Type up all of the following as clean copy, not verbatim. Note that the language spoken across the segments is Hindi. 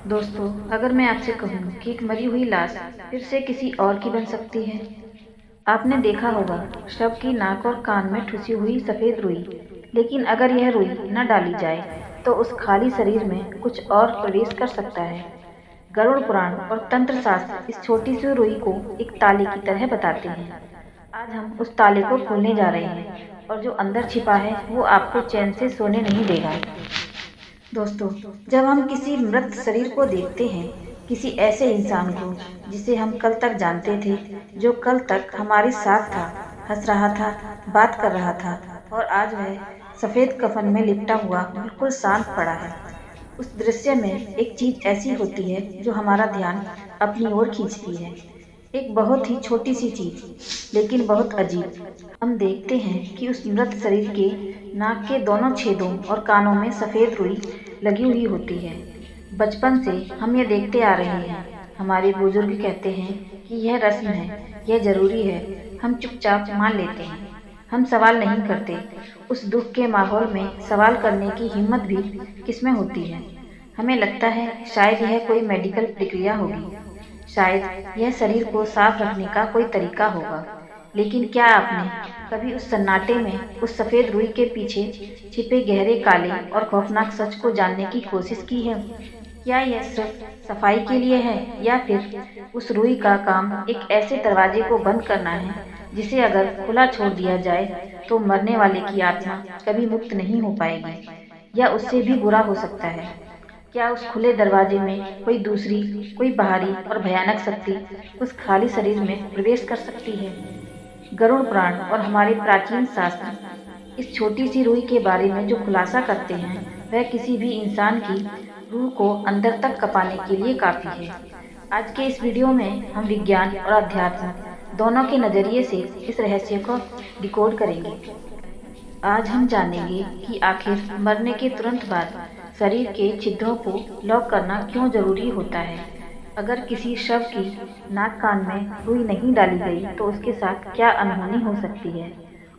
दोस्तों, अगर मैं आपसे कहूँ कि एक मरी हुई लाश फिर से किसी और की बन सकती है। आपने देखा होगा शव की नाक और कान में ठुसी हुई सफेद रुई। लेकिन अगर यह रुई न डाली जाए तो उस खाली शरीर में कुछ और प्रवेश कर सकता है। गरुड़ पुराण और तंत्र शास्त्र इस छोटी सी रुई को एक ताले की तरह बताते हैं। आज हम उस ताले को खोलने जा रहे हैं और जो अंदर छिपा है वो आपको चैन से सोने नहीं देगा। दोस्तों, जब हम किसी मृत शरीर को देखते हैं, किसी ऐसे इंसान को जिसे हम कल तक जानते थे, जो कल तक हमारे साथ था, हंस रहा था, बात कर रहा था, और आज वह सफेद कफन में लिपटा हुआ बिल्कुल शांत पड़ा है। उस दृश्य में एक चीज ऐसी होती है जो हमारा ध्यान अपनी ओर खींचती है। एक बहुत ही छोटी सी चीज, लेकिन बहुत अजीब। हम देखते हैं कि उस मृत शरीर के नाक के दोनों छेदों और कानों में सफेद रुई लगी हुई होती है। बचपन से हम ये देखते आ रहे हैं। हमारे बुजुर्ग कहते हैं कि यह रस्म है, यह जरूरी है। हम चुपचाप मान लेते हैं। हम सवाल नहीं करते। उस दुख के माहौल में सवाल करने की हिम्मत भी किसमें होती है? हमें लगता है शायद यह कोई मेडिकल प्रक्रिया होगी, शायद यह शरीर को साफ रखने का कोई तरीका होगा। लेकिन क्या आपने कभी उस सन्नाटे में उस सफेद रुई के पीछे छिपे गहरे काले और खौफनाक सच को जानने की कोशिश की है? क्या यह सिर्फ सफाई के लिए है, या फिर उस रुई का काम एक ऐसे दरवाजे को बंद करना है जिसे अगर खुला छोड़ दिया जाए तो मरने वाले की आत्मा कभी मुक्त नहीं हो पाएगी, या उससे भी बुरा हो सकता है? क्या उस खुले दरवाजे में कोई दूसरी, कोई बाहरी और भयानक शक्ति उस खाली शरीर में प्रवेश कर सकती है? गरुड़ पुराण और हमारे प्राचीन शास्त्र इस छोटी सी रूह के बारे में जो खुलासा करते हैं, वह किसी भी इंसान की रूह को अंदर तक कपाने के लिए काफी है। आज के इस वीडियो में हम विज्ञान और अध्यात्म दोनों के नजरिए से इस रहस्य को डिकोड करेंगे। आज हम जानेंगे कि आखिर मरने के तुरंत बाद शरीर के छिद्रों को लॉक करना क्यों जरूरी होता है। अगर किसी शव की नाक कान में रुई नहीं डाली गई तो उसके साथ क्या अनहोनी हो सकती है,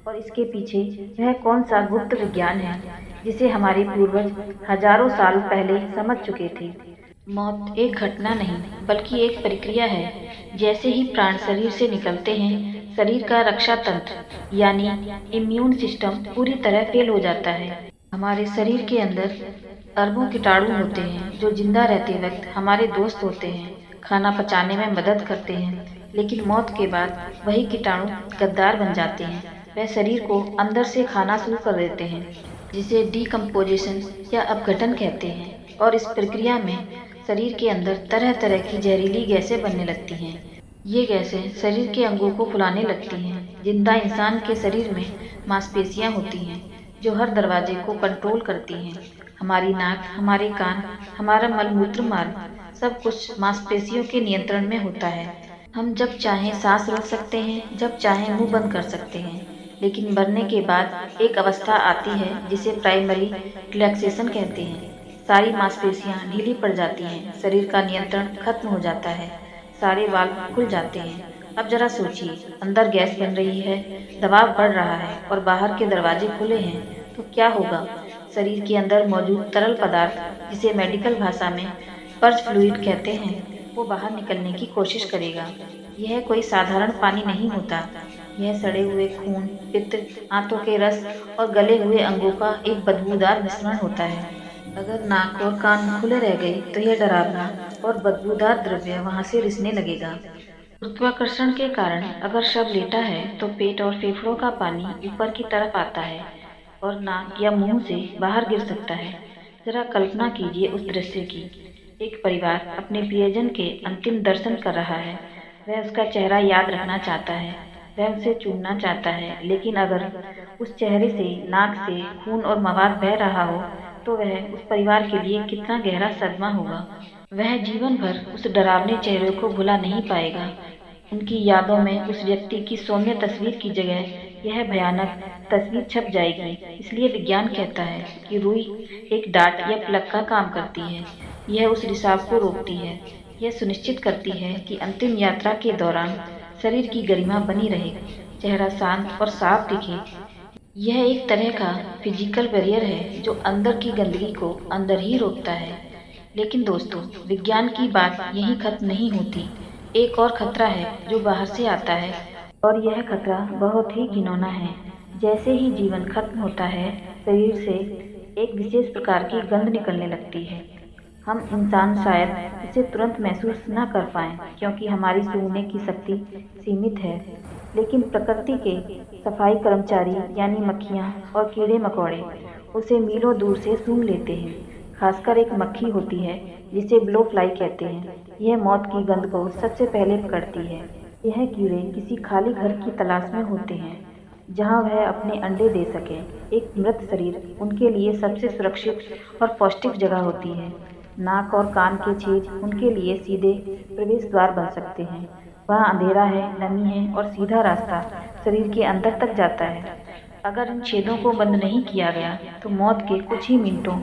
और इसके पीछे वह कौन सा गुप्त विज्ञान है जिसे हमारे पूर्वज हजारों साल पहले समझ चुके थे। मौत एक घटना नहीं बल्कि एक प्रक्रिया है। जैसे ही प्राण शरीर से निकलते हैं, शरीर का रक्षा तंत्र यानी इम्यून सिस्टम पूरी तरह फेल हो जाता है। हमारे शरीर के अंदर अरबों कीटाणु होते हैं जो जिंदा रहते वक्त हमारे दोस्त होते हैं, खाना पचाने में मदद करते हैं। लेकिन मौत के बाद वही कीटाणु गद्दार बन जाते हैं। वह शरीर को अंदर से खाना शुरू कर देते हैं, जिसे डिकम्पोजिशन या अपघटन कहते हैं। और इस प्रक्रिया में शरीर के अंदर तरह तरह की जहरीली गैसें बनने लगती हैं। ये गैसें शरीर के अंगों को फुलाने लगती हैं। जिंदा इंसान के शरीर में मांसपेशियां होती हैं जो हर दरवाजे को कंट्रोल करती हैं। हमारी नाक, हमारे कान, हमारा मलमूत्र मार्ग, सब कुछ मांसपेशियों के नियंत्रण में होता है। हम जब चाहें सांस रोक सकते हैं, जब चाहें मुंह बंद कर सकते हैं। लेकिन मरने के बाद एक अवस्था आती है जिसे प्राइमरी रिलैक्सेशन कहते हैं। सारी मांसपेशियां ढीली पड़ जाती हैं, शरीर का नियंत्रण खत्म हो जाता है, सारे वाल्व खुल जाते हैं। अब जरा सोचिए, अंदर गैस बन रही है, दबाव बढ़ रहा है और बाहर के दरवाजे खुले हैं, तो क्या होगा? शरीर के अंदर मौजूद तरल पदार्थ, जिसे मेडिकल भाषा में पर्च फ्लूइड कहते हैं, वो बाहर निकलने की कोशिश करेगा। यह कोई साधारण पानी नहीं होता। यह सड़े हुए खून, पित्त, आंतों के रस और गले हुए अंगों का एक बदबूदार मिश्रण होता है। अगर नाक और कान खुले रह गए तो यह डरावना और बदबूदार द्रव्य वहां से रिसने लगेगा। गुरुत्वाकर्षण के कारण अगर शव लेटा है तो पेट और फेफड़ों का पानी ऊपर की तरफ आता है और नाक या मुंह से बाहर गिर सकता है। जरा कल्पना कीजिए उस दृश्य की। एक परिवार अपने प्रियजन के अंतिम दर्शन कर रहा है। वह उसका चेहरा याद रखना चाहता है, वह उसे चूमना चाहता है, लेकिन अगर उस चेहरे से, नाक से खून और मवाद बह रहा हो तो वह उस परिवार के लिए कितना गहरा सदमा होगा। वह जीवन भर उस डरावने चेहरे को भुला नहीं पाएगा। उनकी यादों में उस व्यक्ति की सौम्य तस्वीर की जगह यह भयानक तस्वीर छप जाएगी। इसलिए विज्ञान कहता है कि रुई एक डार्ट या प्लग का काम करती है। यह उस रिसाव को रोकती है। यह सुनिश्चित करती है कि अंतिम यात्रा के दौरान शरीर की गरिमा बनी रहे, चेहरा शांत और साफ दिखे। यह एक तरह का फिजिकल बैरियर है जो अंदर की गंदगी को अंदर ही रोकता है। लेकिन दोस्तों, विज्ञान की बात यहीं खत्म नहीं होती। एक और खतरा है जो बाहर से आता है, और यह खतरा बहुत ही घिनौना है। जैसे ही जीवन खत्म होता है, शरीर से एक विशेष प्रकार की गंध निकलने लगती है। हम इंसान शायद इसे तुरंत महसूस न कर पाएं, क्योंकि हमारी सूंघने की शक्ति सीमित है। लेकिन प्रकृति के सफाई कर्मचारी यानी मक्खियाँ और कीड़े मकोड़े उसे मीलों दूर से सूंघ लेते हैं। खासकर एक मक्खी होती है जिसे ब्लो फ्लाई कहते हैं। यह मौत की गंध को सबसे पहले पकड़ती है। यह कीड़े किसी खाली घर की तलाश में होते हैं जहां वह अपने अंडे दे सके। एक मृत शरीर उनके लिए सबसे सुरक्षित और पौष्टिक जगह होती है। नाक और कान के छेद उनके लिए सीधे प्रवेश द्वार बन सकते हैं। वहाँ अंधेरा है, नमी है और सीधा रास्ता शरीर के अंदर तक जाता है। अगर इन छेदों को बंद नहीं किया गया तो मौत के कुछ ही मिनटों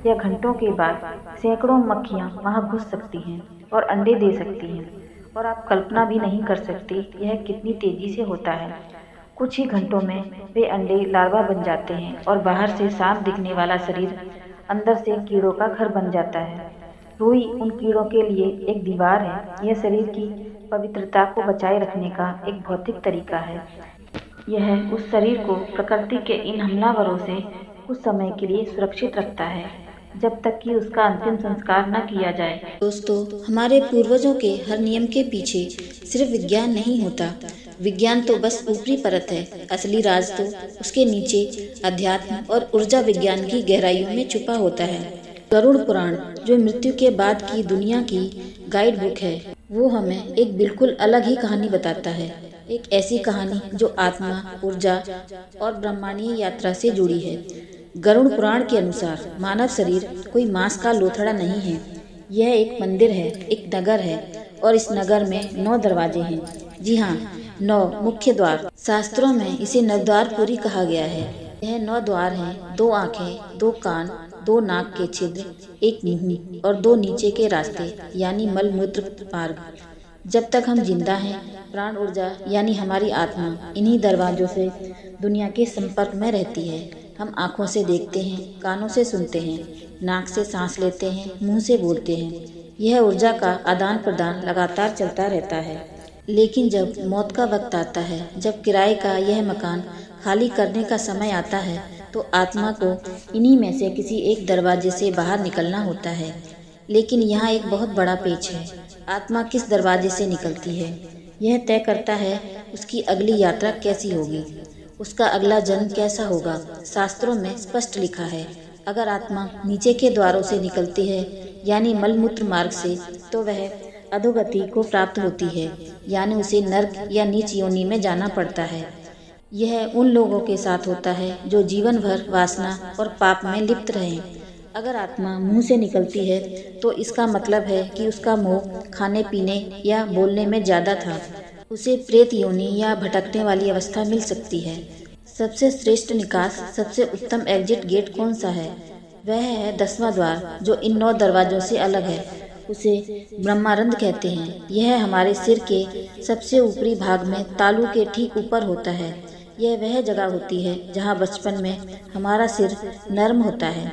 या घंटों के बाद सैकड़ों मक्खियाँ वहाँ घुस सकती हैं और अंडे दे सकती हैं। और आप कल्पना भी नहीं कर सकते यह कितनी तेजी से होता है। कुछ ही घंटों में वे अंडे लार्वा बन जाते हैं और बाहर से साफ दिखने वाला शरीर अंदर से कीड़ों का घर बन जाता है। रुई उन कीड़ों के लिए एक दीवार है। यह शरीर की पवित्रता को बचाए रखने का एक भौतिक तरीका है। यह उस शरीर को प्रकृति के इन हमलावरों से कुछ समय के लिए सुरक्षित रखता है, जब तक कि उसका अंतिम संस्कार न किया जाए। दोस्तों, हमारे पूर्वजों के हर नियम के पीछे सिर्फ विज्ञान नहीं होता। विज्ञान तो बस ऊपरी परत है, असली राज तो उसके नीचे अध्यात्म और ऊर्जा विज्ञान की गहराइयों में छुपा होता है। गरुड़ पुराण, जो मृत्यु के बाद की दुनिया की गाइड बुक है, वो हमें एक बिल्कुल अलग ही कहानी बताता है। एक ऐसी कहानी जो आत्मा, ऊर्जा और ब्रह्मांडीय यात्रा से जुड़ी है। गरुड़ पुराण के अनुसार मानव शरीर कोई मांस का लोथड़ा नहीं है। यह एक मंदिर है, एक नगर है, और इस नगर में 9 दरवाजे हैं। जी हाँ, 9 मुख्य द्वार। शास्त्रों में इसे नवद्वारपुरी कहा गया है। यह 9 द्वार हैं: 2 आँखें, 2 कान, 2 नाक के छिद्र, 1 मुंह और 2 नीचे के रास्ते यानी मल मूत्र मार्ग। जब तक हम जिंदा हैं, प्राण ऊर्जा यानी हमारी आत्मा इन्हीं दरवाजों से दुनिया के संपर्क में रहती है। हम आँखों से देखते हैं, कानों से सुनते हैं, नाक से सांस लेते हैं, मुंह से बोलते हैं। यह ऊर्जा का आदान प्रदान लगातार चलता रहता है। लेकिन जब मौत का वक्त आता है, जब किराए का यह मकान खाली करने का समय आता है, तो आत्मा को इन्हीं में से किसी एक दरवाजे से बाहर निकलना होता है। लेकिन यहाँ एक बहुत बड़ा पेच है। आत्मा किस दरवाजे से निकलती है, यह तय करता है उसकी अगली यात्रा कैसी होगी, उसका अगला जन्म कैसा होगा। शास्त्रों में स्पष्ट लिखा है, अगर आत्मा नीचे के द्वारों से निकलती है यानी मलमूत्र मार्ग से, तो वह अधोगति को प्राप्त होती है, यानी उसे नर्क या नीच योनि में जाना पड़ता है। यह उन लोगों के साथ होता है जो जीवन भर वासना और पाप में लिप्त रहे। अगर आत्मा मुंह से निकलती है तो इसका मतलब है कि उसका मोह खाने पीने या बोलने में ज़्यादा था। उसे प्रेत योनि या भटकने वाली अवस्था मिल सकती है। सबसे श्रेष्ठ निकास, सबसे उत्तम एग्जिट गेट कौन सा है? वह है 10वां द्वार, जो इन 9 दरवाजों से अलग है। उसे ब्रह्मारंध कहते हैं। यह हमारे सिर के सबसे ऊपरी भाग में तालू के ठीक ऊपर होता है। यह वह जगह होती है जहाँ बचपन में हमारा सिर नर्म होता है।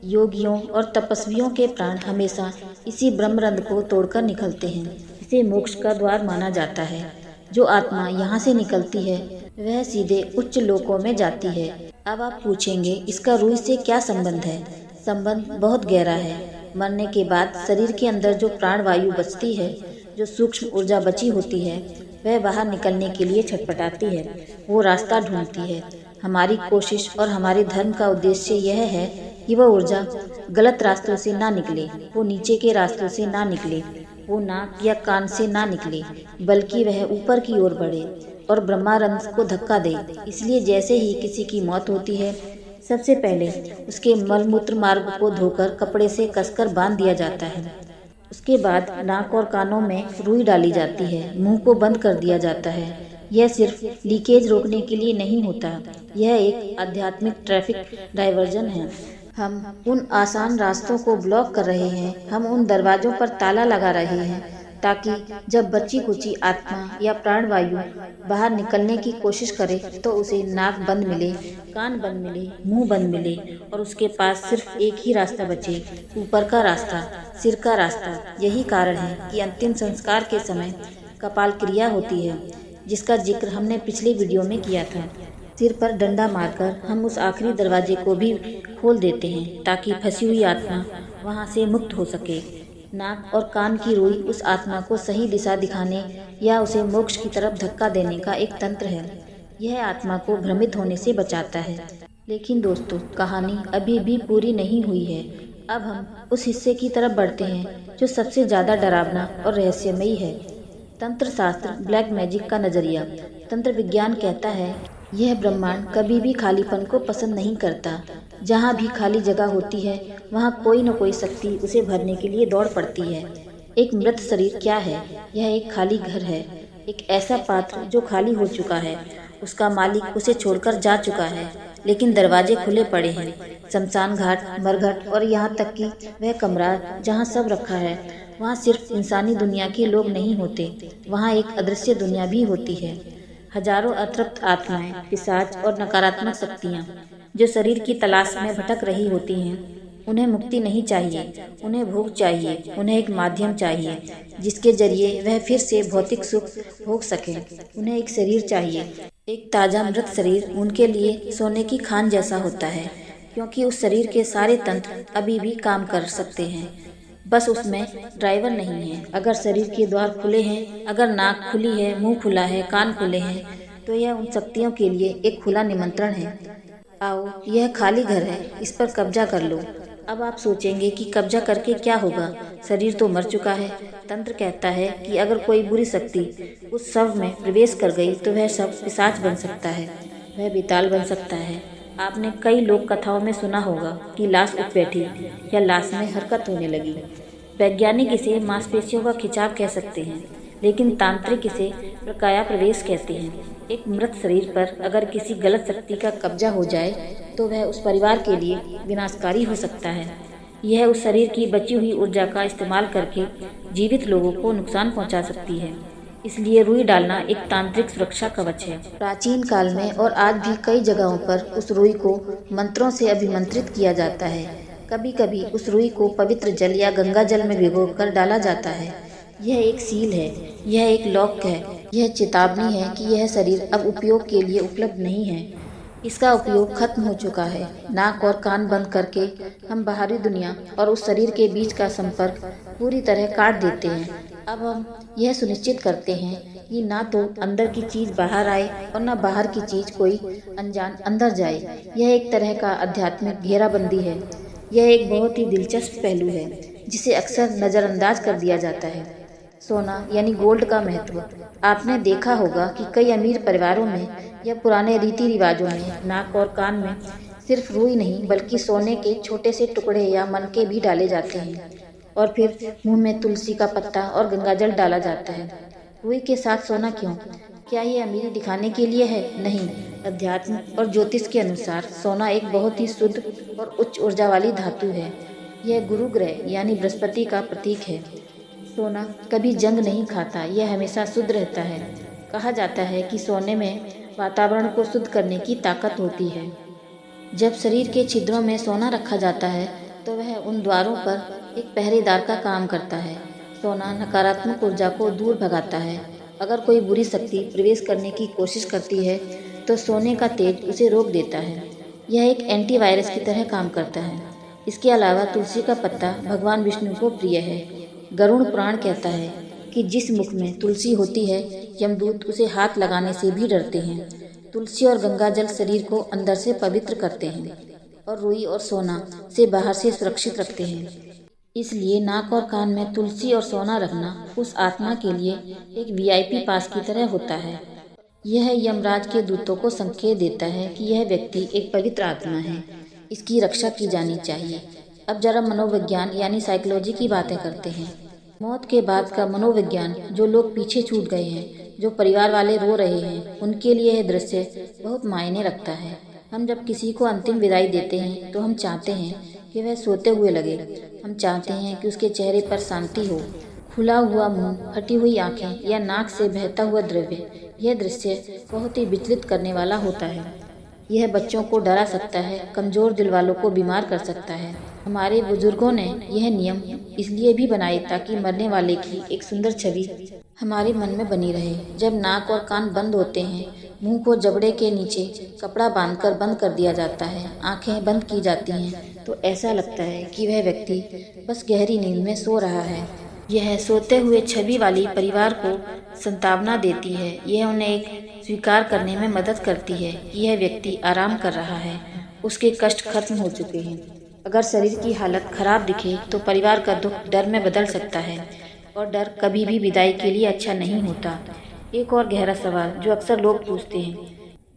योगियों और तपस्वियों के प्राण हमेशा इसी ब्रह्मरंध्र को तोड़कर निकलते हैं। इसे मोक्ष का द्वार माना जाता है। जो आत्मा यहाँ से निकलती है वह सीधे उच्च लोकों में जाती है। अब आप पूछेंगे, इसका रूह से क्या संबंध है? संबंध बहुत गहरा है। मरने के बाद शरीर के अंदर जो प्राण वायु बचती है, जो सूक्ष्म ऊर्जा बची होती है, वह बाहर निकलने के लिए छटपटाती है। वो रास्ता ढूंढती है। हमारी कोशिश और हमारे धर्म का उद्देश्य यह है कि वह ऊर्जा गलत रास्तों से ना निकले, वो नीचे के रास्तों से ना निकले, वो नाक या कान से ना निकले, बल्कि वह ऊपर की ओर बढ़े और ब्रह्मारंध्र को धक्का दे। इसलिए जैसे ही किसी की मौत होती है, सबसे पहले उसके मलमूत्र मार्ग को धोकर कपड़े से कसकर बांध दिया जाता है। उसके बाद नाक और कानों में रुई डाली जाती है, मुंह को बंद कर दिया जाता है। यह सिर्फ लीकेज रोकने के लिए नहीं होता, यह एक आध्यात्मिक ट्रैफिक डाइवर्जन है। हम उन आसान रास्तों को ब्लॉक कर रहे हैं, हम उन दरवाजों पर ताला लगा रहे हैं ताकि जब बच्ची कुची आत्मा या प्राणवायु बाहर निकलने की कोशिश करे तो उसे नाक बंद मिले, कान बंद मिले, मुंह बंद मिले और उसके पास सिर्फ एक ही रास्ता बचे, ऊपर का रास्ता, सिर का रास्ता। यही कारण है कि अंतिम संस्कार के समय कपाल क्रिया होती है, जिसका जिक्र हमने पिछले वीडियो में किया था। सिर पर डंडा मारकर हम उस आखिरी दरवाजे को भी खोल देते हैं ताकि फंसी हुई आत्मा वहां से मुक्त हो सके। नाक और कान की रुई उस आत्मा को सही दिशा दिखाने या उसे मोक्ष की तरफ धक्का देने का एक तंत्र है। यह आत्मा को भ्रमित होने से बचाता है। लेकिन दोस्तों, कहानी अभी भी पूरी नहीं हुई है। अब हम उस हिस्से की तरफ बढ़ते हैं जो सबसे ज़्यादा डरावना और रहस्यमयी है। तंत्र शास्त्र, ब्लैक मैजिक का नजरिया। तंत्र विज्ञान कहता है यह ब्रह्मांड कभी भी खालीपन को पसंद नहीं करता। जहाँ भी खाली जगह होती है वहाँ कोई न कोई शक्ति उसे भरने के लिए दौड़ पड़ती है। एक मृत शरीर क्या है? यह एक खाली घर है, एक ऐसा पात्र जो खाली हो चुका है। उसका मालिक उसे छोड़कर जा चुका है, लेकिन दरवाजे खुले पड़े हैं। शमशान घाट, मरघट और यहाँ तक कि वह कमरा जहाँ सब रखा है, वहाँ सिर्फ इंसानी दुनिया के लोग नहीं होते, वहाँ एक अदृश्य दुनिया भी होती है। हजारों अतृप्त आत्माएं, पिशाच और नकारात्मक शक्तियाँ जो शरीर की तलाश में भटक रही होती हैं। उन्हें मुक्ति नहीं चाहिए, उन्हें भोग चाहिए, उन्हें एक माध्यम चाहिए जिसके जरिए वह फिर से भौतिक सुख भोग सके। उन्हें एक शरीर चाहिए, एक ताज़ा मृत शरीर उनके लिए सोने की खान जैसा होता है, क्योंकि उस शरीर के सारे तंत्र अभी भी काम कर सकते हैं, बस उसमें ड्राइवर नहीं है। अगर शरीर के द्वार खुले हैं, अगर नाक खुली है, मुंह खुला है, कान खुले हैं, तो यह उन शक्तियों के लिए एक खुला निमंत्रण है। आओ, यह खाली घर है, इस पर कब्जा कर लो। अब आप सोचेंगे कि कब्जा करके क्या होगा, शरीर तो मर चुका है। तंत्र कहता है कि अगर कोई बुरी शक्ति उस शव में प्रवेश कर गई तो वह शव पिशाच बन सकता है, वह बेताल बन सकता है। आपने कई लोक कथाओं में सुना होगा कि लाश उठ बैठी या लाश में हरकत होने लगी। वैज्ञानिक इसे मांसपेशियों का खिंचाव कह सकते हैं, लेकिन तांत्रिक इसे प्रकाया प्रवेश कहते हैं। एक मृत शरीर पर अगर किसी गलत शक्ति का कब्जा हो जाए तो वह उस परिवार के लिए विनाशकारी हो सकता है। यह उस शरीर की बची हुई ऊर्जा का इस्तेमाल करके जीवित लोगों को नुकसान पहुंचा सकती है। इसलिए रुई डालना एक तांत्रिक सुरक्षा कवच है। प्राचीन काल में और आज भी कई जगहों पर उस रुई को मंत्रों से अभिमंत्रित किया जाता है। कभी कभी उस रुई को पवित्र जल या गंगा जल में भिगोकर डाला जाता है। यह एक सील है, यह एक लॉक है, यह चेतावनी है कि यह शरीर अब उपयोग के लिए उपलब्ध नहीं है, इसका उपयोग खत्म हो चुका है। नाक और कान बंद करके हम बाहरी दुनिया और उस शरीर के बीच का संपर्क पूरी तरह काट देते हैं। अब हम यह सुनिश्चित करते हैं कि ना तो अंदर की चीज़ बाहर आए और ना बाहर की चीज़ कोई अनजान अंदर जाए। यह एक तरह का आध्यात्मिक घेराबंदी है। यह एक बहुत ही दिलचस्प पहलू है जिसे अक्सर नज़रअंदाज कर दिया जाता है। सोना यानी गोल्ड का महत्व। आपने देखा होगा कि कई अमीर परिवारों में या पुराने रीति रिवाजों में नाक और कान में सिर्फ रुई नहीं बल्कि सोने के छोटे से टुकड़े या मनके भी डाले जाते हैं, और फिर मुंह में तुलसी का पत्ता और गंगाजल डाला जाता है। रुई के साथ सोना क्यों? क्या ये अमीरी दिखाने के लिए है? नहीं। अध्यात्म और ज्योतिष के अनुसार सोना एक बहुत ही शुद्ध और उच्च ऊर्जा वाली धातु है। यह गुरु ग्रह यानी बृहस्पति का प्रतीक है। सोना कभी जंग नहीं खाता, यह हमेशा शुद्ध रहता है। कहा जाता है कि सोने में वातावरण को शुद्ध करने की ताकत होती है। जब शरीर के छिद्रों में सोना रखा जाता है तो वह उन द्वारों पर एक पहरेदार का काम करता है। सोना नकारात्मक ऊर्जा को दूर भगाता है। अगर कोई बुरी शक्ति प्रवेश करने की कोशिश करती है तो सोने का तेज उसे रोक देता है। यह एक एंटीवायरस की तरह काम करता है। इसके अलावा तुलसी का पत्ता भगवान विष्णु को प्रिय है। गरुड़ पुराण कहता है कि जिस मुख में तुलसी होती है यमदूत उसे हाथ लगाने से भी डरते हैं। तुलसी और गंगाजल शरीर को अंदर से पवित्र करते हैं और रुई और सोना से बाहर से सुरक्षित रखते हैं। इसलिए नाक और कान में तुलसी और सोना रखना उस आत्मा के लिए एक वीआईपी पास की तरह होता है। यह यमराज के दूतों को संकेत देता है कि यह व्यक्ति एक पवित्र आत्मा है, इसकी रक्षा की जानी चाहिए। अब जरा मनोविज्ञान यानी साइकोलॉजी की बातें करते हैं। मौत के बाद का मनोविज्ञान, जो लोग पीछे छूट गए हैं, जो परिवार वाले रो रहे हैं, उनके लिए यह दृश्य बहुत मायने रखता है। हम जब किसी को अंतिम विदाई देते हैं तो हम चाहते हैं कि वह सोते हुए लगे। हम चाहते हैं कि उसके चेहरे पर शांति हो, खुला हुआ मुंह, फटी हुई आंखें या नाक से बहता हुआ द्रव्य, यह दृश्य बहुत ही विचलित करने वाला होता है। यह बच्चों को डरा सकता है, कमजोर दिल वालों को बीमार कर सकता है। हमारे बुजुर्गों ने यह नियम इसलिए भी बनाए ताकि मरने वाले की एक सुंदर छवि हमारे मन में बनी रहे। जब नाक और कान बंद होते हैं, मुंह को जबड़े के नीचे कपड़ा बांधकर बंद कर दिया जाता है, आंखें बंद की जाती हैं, तो ऐसा लगता है कि वह व्यक्ति बस गहरी नींद में सो रहा है। यह सोते हुए छवि वाली परिवार को संतावना देती है। यह उन्हें एक स्वीकार करने में मदद करती है कि यह व्यक्ति आराम कर रहा है, उसके कष्ट खत्म हो चुके हैं। अगर शरीर की हालत खराब दिखे तो परिवार का दुख डर में बदल सकता है, और डर कभी भी विदाई के लिए अच्छा नहीं होता। एक और गहरा सवाल जो अक्सर लोग पूछते हैं,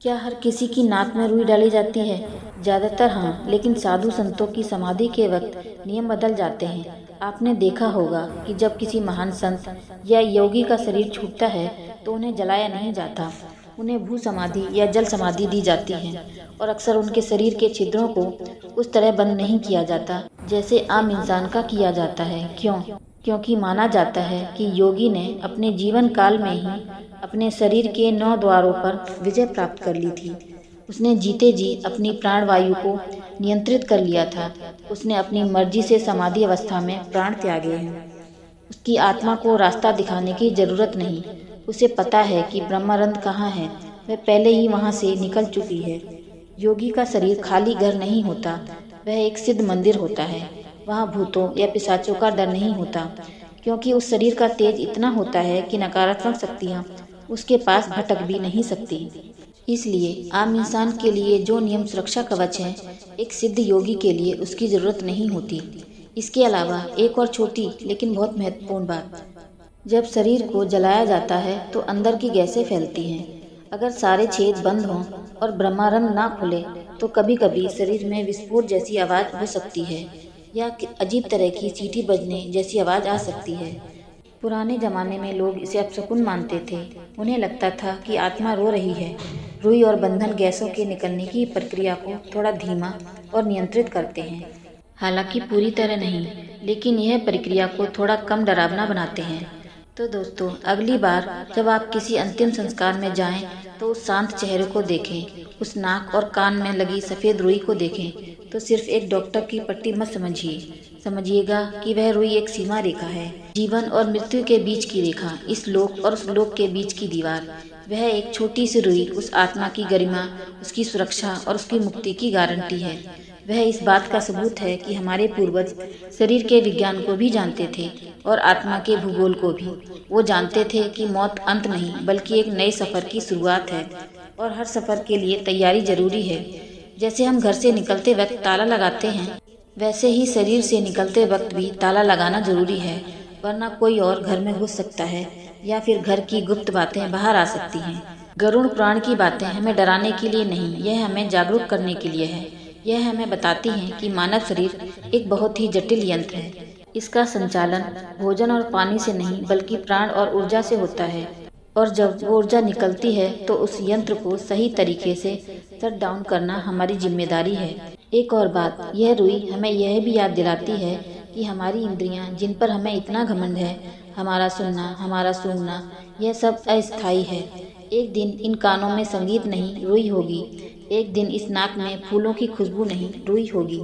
क्या हर किसी की नाक में रुई डाली जाती है? ज़्यादातर हाँ, लेकिन साधु संतों की समाधि के वक्त नियम बदल जाते हैं। आपने देखा होगा कि जब किसी महान संत या योगी का शरीर छूटता है तो उन्हें जलाया नहीं जाता, उन्हें भू समाधि या जल समाधि दी जाती है, और अक्सर उनके शरीर के छिद्रों को उस तरह बंद नहीं किया जाता जैसे आम इंसान का किया जाता है। क्यों? क्योंकि माना जाता है कि योगी ने अपने जीवन काल में ही अपने शरीर के 9 द्वारों पर विजय प्राप्त कर ली थी। उसने जीते जी अपनी प्राणवायु को नियंत्रित कर लिया था। उसने अपनी मर्जी से समाधि अवस्था में प्राण त्यागे हैं। उसकी आत्मा को रास्ता दिखाने की जरूरत नहीं। उसे पता है कि ब्रह्मानंद कहाँ है, वह पहले ही वहाँ से निकल चुकी है। योगी का शरीर खाली घर नहीं होता, वह एक सिद्ध मंदिर होता है। वहाँ भूतों या पिशाचों का डर नहीं होता, क्योंकि उस शरीर का तेज इतना होता है कि नकारात्मक शक्तियाँ उसके पास भटक भी नहीं सकती। इसलिए आम इंसान के लिए जो नियम सुरक्षा कवच है, एक सिद्ध योगी के लिए उसकी ज़रूरत नहीं होती। इसके अलावा एक और छोटी लेकिन बहुत महत्वपूर्ण बात, जब शरीर को जलाया जाता है तो अंदर की गैसें फैलती हैं। अगर सारे छेद बंद हों और ब्रह्मानंद ना खुले तो कभी कभी शरीर में विस्फोट जैसी आवाज़ हो सकती है, या अजीब तरह की सीटी बजने जैसी आवाज़ आ सकती है। पुराने ज़माने में लोग इसे अपशकुन मानते थे। उन्हें लगता था कि आत्मा रो रही है। रुई और बंधन गैसों के निकलने की प्रक्रिया को थोड़ा धीमा और नियंत्रित करते हैं, हालांकि पूरी तरह नहीं, लेकिन यह प्रक्रिया को थोड़ा कम डरावना बनाते हैं। तो दोस्तों, अगली बार जब आप किसी अंतिम संस्कार में जाएं तो उस शांत चेहरे को देखें, उस नाक और कान में लगी सफ़ेद रुई को देखें तो सिर्फ एक डॉक्टर की पट्टी मत समझिएगा कि वह रुई एक सीमा रेखा है, जीवन और मृत्यु के बीच की रेखा, इस लोक और उस लोक के बीच की दीवार। वह एक छोटी सी रुई उस आत्मा की गरिमा, उसकी सुरक्षा और उसकी मुक्ति की गारंटी है। वह इस बात का सबूत है कि हमारे पूर्वज शरीर के विज्ञान को भी जानते थे और आत्मा के भूगोल को भी। वो जानते थे कि मौत अंत नहीं बल्कि एक नए सफ़र की शुरुआत है, और हर सफ़र के लिए तैयारी जरूरी है। जैसे हम घर से निकलते वक्त ताला लगाते हैं, वैसे ही शरीर से निकलते वक्त भी ताला लगाना जरूरी है, वरना कोई और घर में घुस सकता है या फिर घर की गुप्त बातें बाहर आ सकती हैं। गरुड़ पुराण की बातें हमें डराने के लिए नहीं, यह हमें जागरूक करने के लिए है। यह हमें बताती हैं कि मानव शरीर एक बहुत ही जटिल यंत्र है। इसका संचालन भोजन और पानी से नहीं बल्कि प्राण और ऊर्जा से होता है, और जब वो ऊर्जा निकलती है तो उस यंत्र को सही तरीके से शट डाउन करना हमारी जिम्मेदारी है। एक और बात, यह रुई हमें यह भी याद दिलाती है कि हमारी इंद्रियां, जिन पर हमें इतना घमंड है, हमारा सुनना, हमारा सूंघना, यह सब अस्थायी है। एक दिन इन कानों में संगीत नहीं, रुई होगी। एक दिन इस नाक में फूलों की खुशबू नहीं, रुई होगी।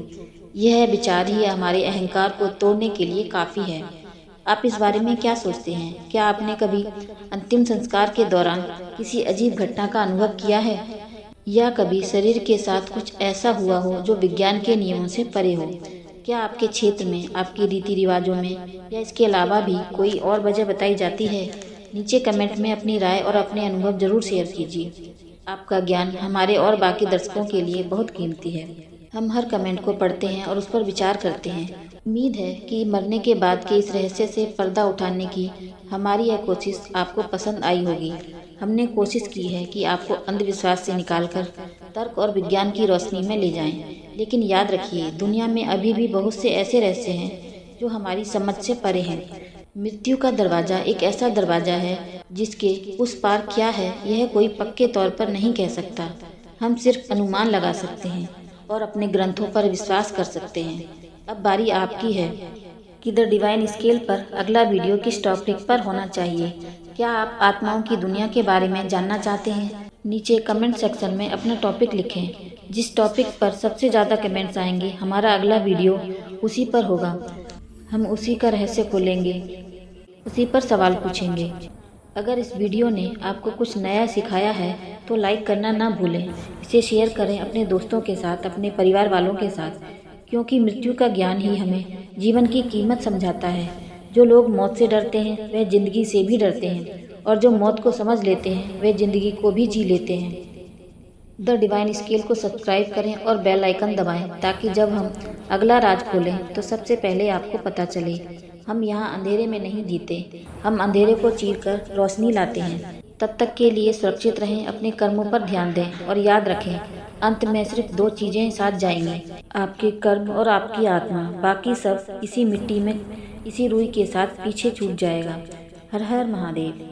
यह विचार ही हमारे अहंकार को तोड़ने के लिए काफ़ी है। आप इस बारे में क्या सोचते हैं? क्या आपने कभी अंतिम संस्कार के दौरान किसी अजीब घटना का अनुभव किया है, या कभी शरीर के साथ कुछ ऐसा हुआ हो जो विज्ञान के नियमों से परे हो? क्या आपके क्षेत्र में, आपके रीति रिवाजों में या इसके अलावा भी कोई और वजह बताई जाती है? नीचे कमेंट में अपनी राय और अपने अनुभव जरूर शेयर कीजिए। आपका ज्ञान हमारे और बाकी दर्शकों के लिए बहुत कीमती है। हम हर कमेंट को पढ़ते हैं और उस पर विचार करते हैं। उम्मीद है कि मरने के बाद के इस रहस्य से पर्दा उठाने की हमारी यह कोशिश आपको पसंद आई होगी। हमने कोशिश की है कि आपको अंधविश्वास से निकालकर तर्क और विज्ञान की रोशनी में ले जाएं। लेकिन याद रखिए, दुनिया में अभी भी बहुत से ऐसे रहस्य हैं जो हमारी समझ से परे हैं। मृत्यु का दरवाज़ा एक ऐसा दरवाज़ा है जिसके उस पार क्या है, यह कोई पक्के तौर पर नहीं कह सकता। हम सिर्फ अनुमान लगा सकते हैं और अपने ग्रंथों पर विश्वास कर सकते हैं। अब बारी आपकी है। कि द डिवाइन स्केल पर अगला वीडियो किस टॉपिक पर होना चाहिए। क्या आप आत्माओं की दुनिया के बारे में जानना चाहते हैं? नीचे कमेंट सेक्शन में अपना टॉपिक लिखें। जिस टॉपिक पर सबसे ज़्यादा कमेंट्स आएंगे हमारा अगला वीडियो उसी पर होगा। हम उसी का रहस्य खोलेंगे, उसी पर सवाल पूछेंगे। अगर इस वीडियो ने आपको कुछ नया सिखाया है तो लाइक करना ना भूलें। इसे शेयर करें अपने दोस्तों के साथ, अपने परिवार वालों के साथ, क्योंकि मृत्यु का ज्ञान ही हमें जीवन की कीमत समझाता है। जो लोग मौत से डरते हैं वह जिंदगी से भी डरते हैं, और जो मौत को समझ लेते हैं वे जिंदगी को भी जी लेते हैं। द डिवाइन स्केल को सब्सक्राइब करें और बेल आइकन दबाएं, ताकि जब हम अगला राज खोलें तो सबसे पहले आपको पता चले। हम यहाँ अंधेरे में नहीं जीते, हम अंधेरे को चीरकर रोशनी लाते हैं। तब तक के लिए सुरक्षित रहें, अपने कर्मों पर ध्यान दें और याद रखें, अंत में सिर्फ 2 चीज़ें साथ जाएंगी, आपके कर्म और आपकी आत्मा। बाकी सब इसी मिट्टी में, इसी रूई के साथ पीछे छूट जाएगा। हर हर महादेव।